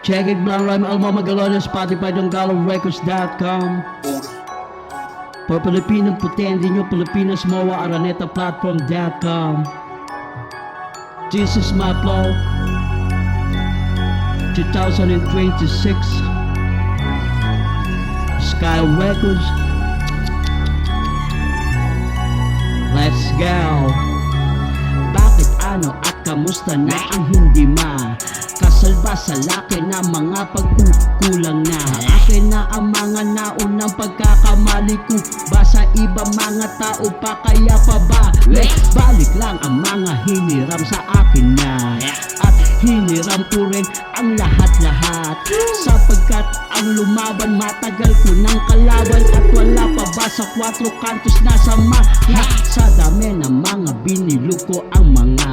Check it, Blanc Rhyme, Alma Magalona, Spotify, DongGaloRecords.com. For Pilipinong Putendi nyo, Pilipinas Moa, Araneta Platform.com. Jesus My Flow 2026 Sky Records. Let's go. Bakit ano at kamusta na ang hindi kasalba sa laki na mga pagkukulang na? Akin na ang mga naunang pagkakamali ko ba sa iba mga tao pa, kaya pa ba balik lang ang mga hiniram sa akin na, at hiniram ko rin ang lahat-lahat, sapagkat ang lumaban matagal ko ng kalaban, at wala pa ba sa 4 kantos na sama sa dami ng mga binilo ko ang mga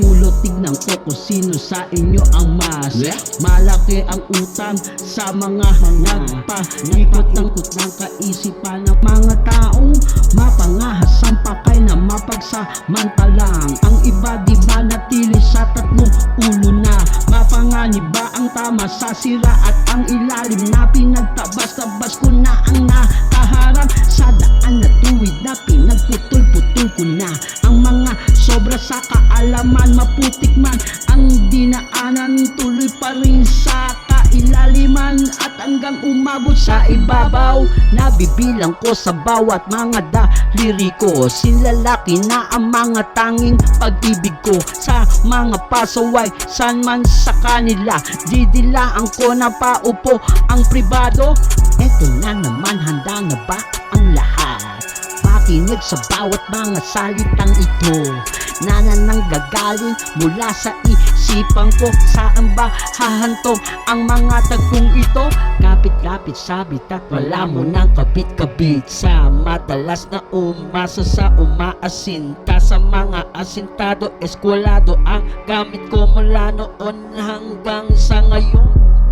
ulo. Tignan ko kung sino sa inyo ang mas malaki ang utang sa mga nagpanikot ng kaisipan ng mga taong mapangahasang pakay na mapagsamantalang. Ang iba di ba natili sa 3 ulo na mapanganib ba ang tama sa sira, at ang ilalim na pinagtabas-tabas ko na ang nakaharang sa daan na tuwid na pinagputol-putol ko na ang mga sobra sa kaalaman, maputik man ang dinaanan, tuloy pa rin sa kailaliman at hanggang umabot sa ibabaw. Nabibilang ko sa bawat mga daliri ko, sinlalaki na ang mga tanging pag-ibig ko sa mga pasaway, san man sa kanila didilaan ko na paupo ang pribado. Eto na naman, handa na ba ang lahat? Pakinig sa bawat mga salitang ito na nanggagaling mula sa isipan ko. Saan ba hahantong ang mga tagpong ito? Kapit-kapit sabit at wala mo nang kabit-kabit sa madalas na umasa sa umaasinta. Sa mga asintado, eskwelado ang gamit ko mula noon hanggang sa ngayon.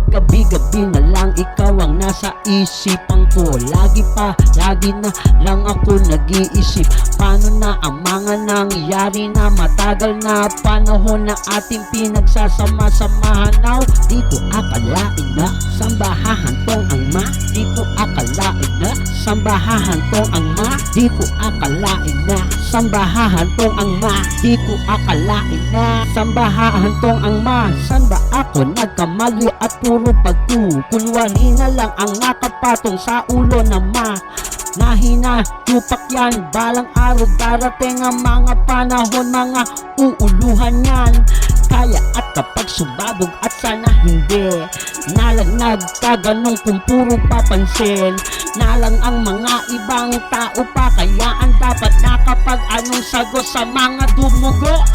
Gabi-gabi na lang ikaw ang nasa isipan ko. Lagi na lang ako nag-iisip, paano na ang mga nangyari na matagal na panahon na ating pinagsasama-samahan now. Di ko akalain na sambahahan tong ang di ko akalain na sambahahan tong ang di ko akalain na sambahahan tong ang di ko akalain na sambahahan tong ang San ba ako nagkamali at puro pagkukunwari na lang ang nakapatong sa ulo na nahina tupak yan. Balang araw darating ang mga panahon, mga uuluhan yan. Kaya at kapag sumabog at sana hindi nalang nagkaganong kung puro papansin na lang ang mga ibang tao pa, kaya ang dapat na kapag anong sagot sa mga dumugo.